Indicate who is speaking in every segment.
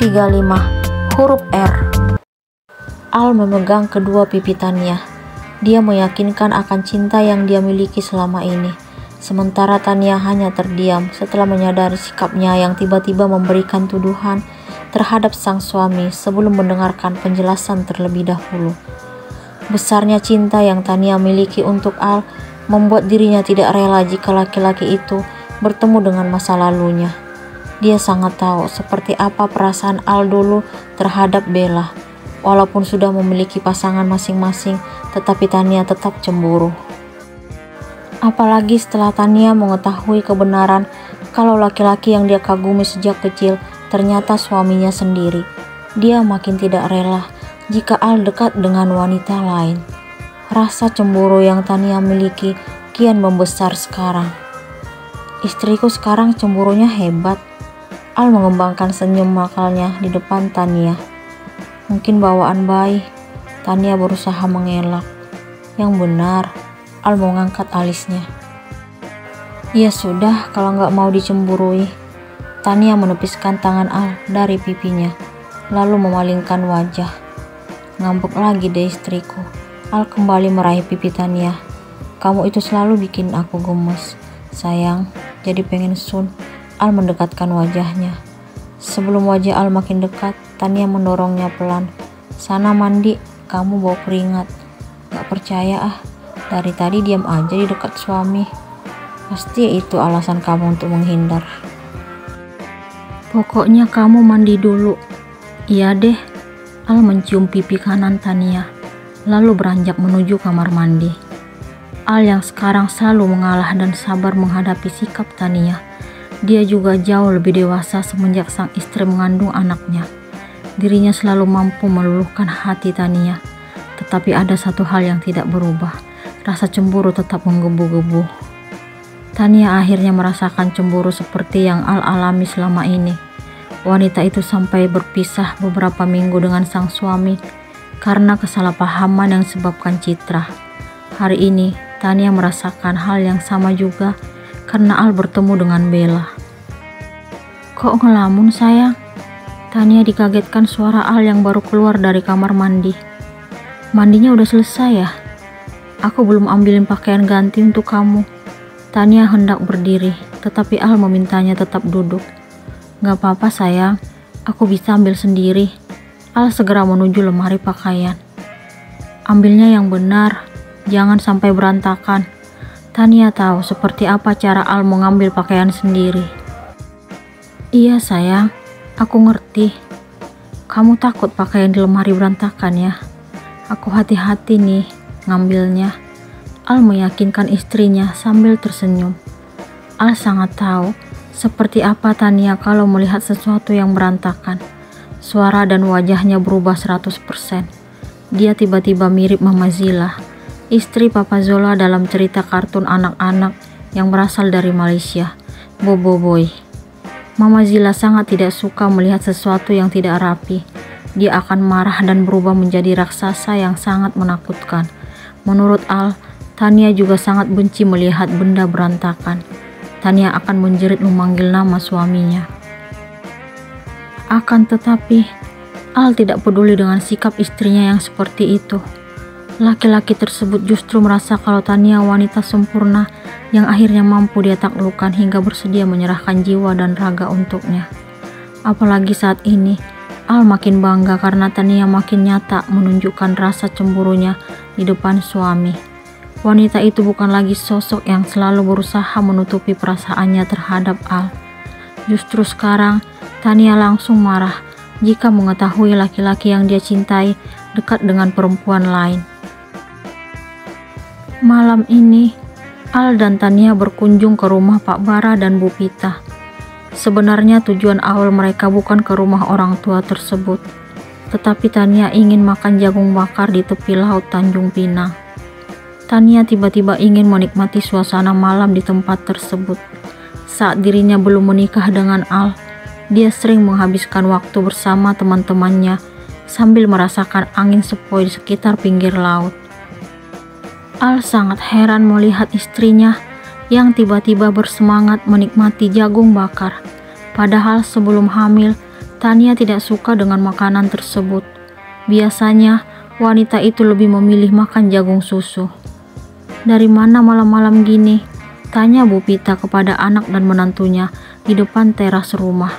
Speaker 1: 35. Huruf R. Al memegang kedua pipi Tania. Dia meyakinkan akan cinta yang dia miliki selama ini. Sementara Tania hanya terdiam setelah menyadari sikapnya yang tiba-tiba memberikan tuduhan terhadap sang suami sebelum mendengarkan penjelasan terlebih dahulu. Besarnya cinta yang Tania miliki untuk Al membuat dirinya tidak rela jika laki-laki itu bertemu dengan masa lalunya. Dia sangat tahu seperti apa perasaan Al dulu terhadap Bella. Walaupun sudah memiliki pasangan masing-masing, tetapi Tania tetap cemburu. Apalagi setelah Tania mengetahui kebenaran kalau laki-laki yang dia kagumi sejak kecil ternyata suaminya sendiri. Dia makin tidak rela jika Al dekat dengan wanita lain. Rasa cemburu yang Tania miliki kian membesar sekarang. Istriku sekarang cemburunya hebat. Al mengembangkan senyum nakalnya di depan Tania. Mungkin bawaan bayi. Tania berusaha mengelak. Yang benar, Al mengangkat alisnya. Ya sudah, kalau nggak mau dicemburui. Tania menepiskan tangan Al dari pipinya, lalu memalingkan wajah. Ngambek lagi deh istriku. Al kembali meraih pipi Tania. Kamu itu selalu bikin aku gemes, sayang. Jadi pengen sun. Al mendekatkan wajahnya. Sebelum wajah Al makin dekat, Tania mendorongnya pelan. Sana mandi, kamu bau keringat. Gak percaya ah. Dari tadi diam aja di dekat suami. Pasti itu alasan kamu untuk menghindar. Pokoknya kamu mandi dulu. Iya deh. Al mencium pipi kanan Tania, lalu beranjak menuju kamar mandi. Al yang sekarang selalu mengalah dan sabar menghadapi sikap Tania. Dia juga jauh lebih dewasa semenjak sang istri mengandung anaknya. Dirinya selalu mampu meluluhkan hati Tania. Tetapi ada satu hal yang tidak berubah. Rasa cemburu tetap menggebu-gebu. Tania akhirnya merasakan cemburu seperti yang Al alami selama ini. Wanita itu sampai berpisah beberapa minggu dengan sang suami karena kesalahpahaman yang disebabkan Citra. Hari ini, Tania merasakan hal yang sama juga karena Al bertemu dengan Bella. Kok ngelamun sayang? Tania dikagetkan suara Al yang baru keluar dari kamar mandi. Mandinya udah selesai ya? Aku belum ambilin pakaian ganti untuk kamu. Tania hendak berdiri, tetapi Al memintanya tetap duduk. Gak apa-apa sayang, aku bisa ambil sendiri. Al segera menuju lemari pakaian. Ambilnya yang benar, jangan sampai berantakan. Tania tahu seperti apa cara Al mengambil pakaian sendiri. Iya sayang, aku ngerti. Kamu takut pakaian di lemari berantakan ya? Aku hati-hati nih ngambilnya. Al meyakinkan istrinya sambil tersenyum. Al sangat tahu seperti apa Tania kalau melihat sesuatu yang berantakan. Suara dan wajahnya berubah 100%. Dia tiba-tiba mirip Mama Zila, istri Papa Zola dalam cerita kartun anak-anak yang berasal dari Malaysia, Bobo Boy. Mama Zila sangat tidak suka melihat sesuatu yang tidak rapi. Dia akan marah dan berubah menjadi raksasa yang sangat menakutkan. Menurut Al, Tania juga sangat benci melihat benda berantakan. Tania akan menjerit memanggil nama suaminya. Akan tetapi, Al tidak peduli dengan sikap istrinya yang seperti itu. Laki-laki tersebut justru merasa kalau Tania wanita sempurna yang akhirnya mampu dia taklukkan hingga bersedia menyerahkan jiwa dan raga untuknya. Apalagi saat ini, Al makin bangga karena Tania makin nyata menunjukkan rasa cemburunya di depan suami. Wanita itu bukan lagi sosok yang selalu berusaha menutupi perasaannya terhadap Al. Justru sekarang, Tania langsung marah jika mengetahui laki-laki yang dia cintai dekat dengan perempuan lain. Malam ini, Al dan Tania berkunjung ke rumah Pak Bara dan Bu Pita. Sebenarnya tujuan awal mereka bukan ke rumah orang tua tersebut, tetapi Tania ingin makan jagung bakar di tepi laut Tanjung Pinang. Tania tiba-tiba ingin menikmati suasana malam di tempat tersebut. Saat dirinya belum menikah dengan Al, dia sering menghabiskan waktu bersama teman-temannya sambil merasakan angin sepoi di sekitar pinggir laut. Al sangat heran melihat istrinya yang tiba-tiba bersemangat menikmati jagung bakar. Padahal sebelum hamil, Tania tidak suka dengan makanan tersebut. Biasanya, wanita itu lebih memilih makan jagung susu. "Dari mana malam-malam gini?" tanya Bu Pita kepada anak dan menantunya di depan teras rumah.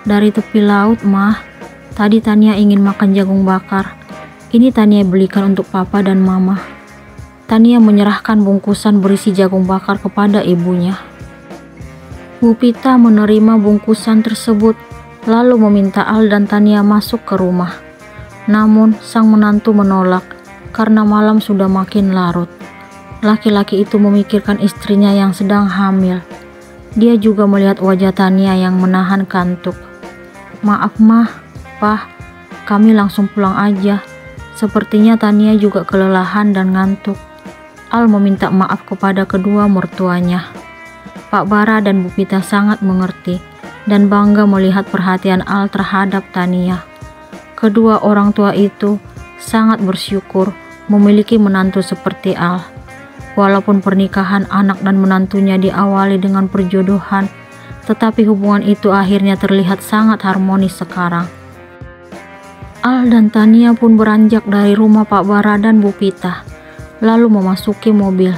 Speaker 1: "Dari tepi laut, Mah. Tadi Tania ingin makan jagung bakar. Ini Tania belikan untuk Papa dan Mama." Tania menyerahkan bungkusan berisi jagung bakar kepada ibunya. Bu Pita menerima bungkusan tersebut, lalu meminta Al dan Tania masuk ke rumah. Namun, sang menantu menolak karena malam sudah makin larut. Laki-laki itu memikirkan istrinya yang sedang hamil. Dia juga melihat wajah Tania yang menahan kantuk. "Maaf, Mah, Pah, kami langsung pulang aja. Sepertinya Tania juga kelelahan dan ngantuk." Al meminta maaf kepada kedua mertuanya. Pak Bara dan Bu Pita sangat mengerti dan bangga melihat perhatian Al terhadap Tania. Kedua orang tua itu sangat bersyukur memiliki menantu seperti Al. Walaupun pernikahan anak dan menantunya diawali dengan perjodohan, tetapi hubungan itu akhirnya terlihat sangat harmonis sekarang. Al dan Tania pun beranjak dari rumah Pak Bara dan Bu Pita, lalu memasuki mobil.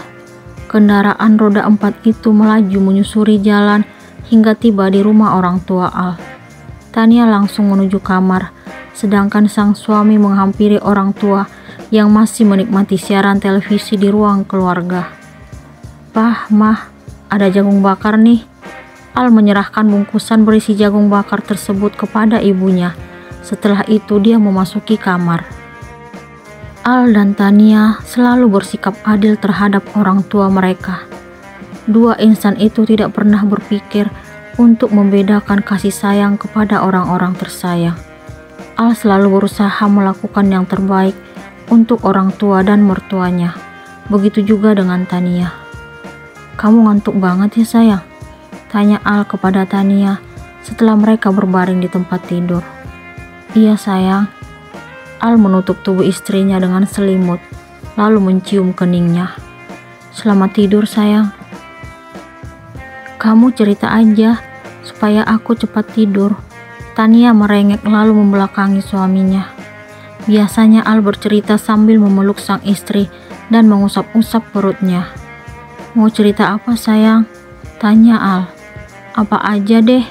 Speaker 1: Kendaraan roda 4 itu melaju menyusuri jalan hingga tiba di rumah orang tua Al. Tania langsung menuju kamar, sedangkan sang suami menghampiri orang tua yang masih menikmati siaran televisi di ruang keluarga. "Pah, Mah, ada jagung bakar nih." Al menyerahkan bungkusan berisi jagung bakar tersebut kepada ibunya. Setelah itu dia memasuki kamar. Al dan Tania selalu bersikap adil terhadap orang tua mereka. Dua insan itu tidak pernah berpikir untuk membedakan kasih sayang kepada orang-orang tersayang. Al selalu berusaha melakukan yang terbaik untuk orang tua dan mertuanya. Begitu juga dengan Tania. "Kamu ngantuk banget ya sayang?" tanya Al kepada Tania setelah mereka berbaring di tempat tidur. "Iya sayang." Al menutup tubuh istrinya dengan selimut, lalu mencium keningnya. "Selamat tidur sayang." "Kamu cerita aja supaya aku cepat tidur." Tania merengek lalu membelakangi suaminya. Biasanya Al bercerita sambil memeluk sang istri dan mengusap-usap perutnya. "Mau cerita apa sayang?" tanya Al. "Apa aja deh.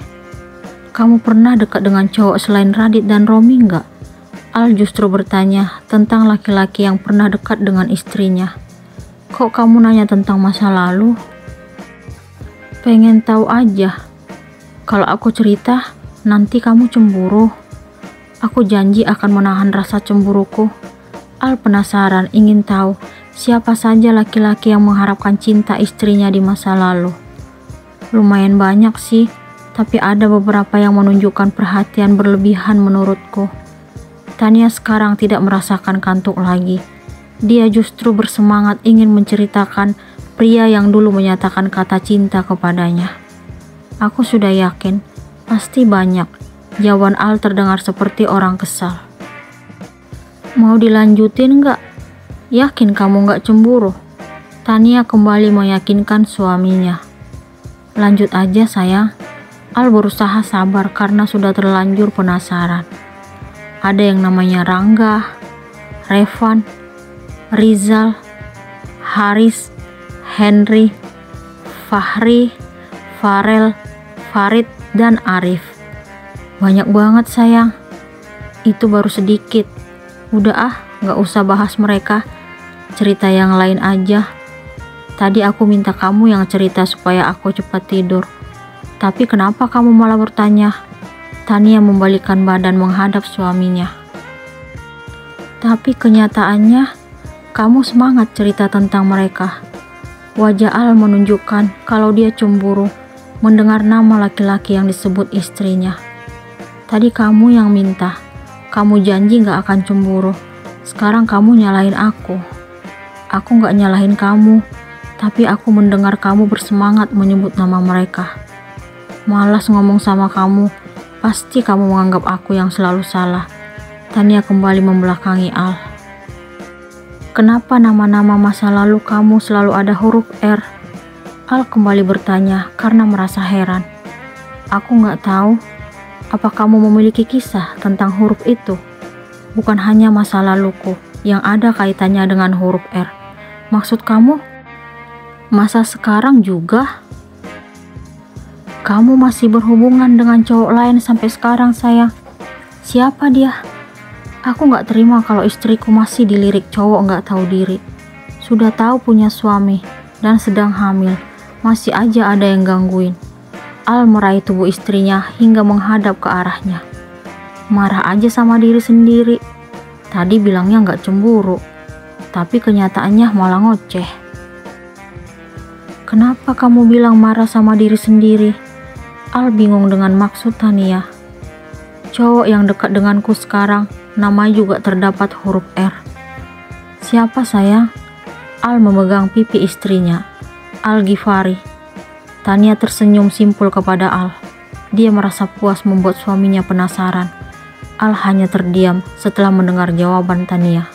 Speaker 1: Kamu pernah dekat dengan cowok selain Radit dan Romi nggak?" Al justru bertanya tentang laki-laki yang pernah dekat dengan istrinya. "Kok kamu nanya tentang masa lalu?" "Pengen tahu aja. Kalau aku cerita, nanti kamu cemburu." "Aku janji akan menahan rasa cemburuku." Al penasaran ingin tahu siapa saja laki-laki yang mengharapkan cinta istrinya di masa lalu. "Lumayan banyak sih, tapi ada beberapa yang menunjukkan perhatian berlebihan menurutku." Tania sekarang tidak merasakan kantuk lagi. Dia justru bersemangat ingin menceritakan pria yang dulu menyatakan kata cinta kepadanya. "Aku sudah yakin, pasti banyak." Jawaban Al terdengar seperti orang kesal. "Mau dilanjutin nggak? Yakin kamu nggak cemburu?" Tania kembali meyakinkan suaminya. "Lanjut aja sayang." Al berusaha sabar karena sudah terlanjur penasaran. "Ada yang namanya Rangga, Revan, Rizal, Haris, Henry, Fahri, Farel, Farid, dan Arif." "Banyak banget sayang." "Itu baru sedikit. Udah gak usah bahas mereka. Cerita yang lain aja. Tadi aku minta kamu yang cerita supaya aku cepat tidur. Tapi kenapa kamu malah bertanya?" Tania membalikkan badan menghadap suaminya. "Tapi kenyataannya, kamu semangat cerita tentang mereka." Wajah Al menunjukkan kalau dia cemburu mendengar nama laki-laki yang disebut istrinya. "Tadi kamu yang minta. Kamu janji gak akan cemburu. Sekarang kamu nyalahin aku." "Aku gak nyalahin kamu, tapi aku mendengar kamu bersemangat menyebut nama mereka. Malas ngomong sama kamu. Pasti kamu menganggap aku yang selalu salah." Tania kembali membelakangi Al. "Kenapa nama-nama masa lalu kamu selalu ada huruf R?" Al kembali bertanya karena merasa heran. "Aku nggak tahu. Apa kamu memiliki kisah tentang huruf itu? Bukan hanya masa laluku yang ada kaitannya dengan huruf R. Maksud kamu, masa sekarang juga? Kamu masih berhubungan dengan cowok lain sampai sekarang, sayang. Siapa dia? Aku gak terima kalau istriku masih dilirik cowok gak tahu diri. Sudah tahu punya suami dan sedang hamil, masih aja ada yang gangguin. Al meraih tubuh istrinya hingga menghadap ke arahnya. Marah aja sama diri sendiri. Tadi bilangnya gak cemburu, tapi kenyataannya malah ngoceh. Kenapa kamu bilang marah sama diri sendiri? Al bingung dengan maksud Tania. Cowok yang dekat denganku sekarang, nama juga terdapat huruf R. Siapa, sayang? Al memegang pipi istrinya. Al Ghifari. Tania tersenyum simpul kepada Al. Dia merasa puas membuat suaminya penasaran. Al hanya terdiam setelah mendengar jawaban Tania.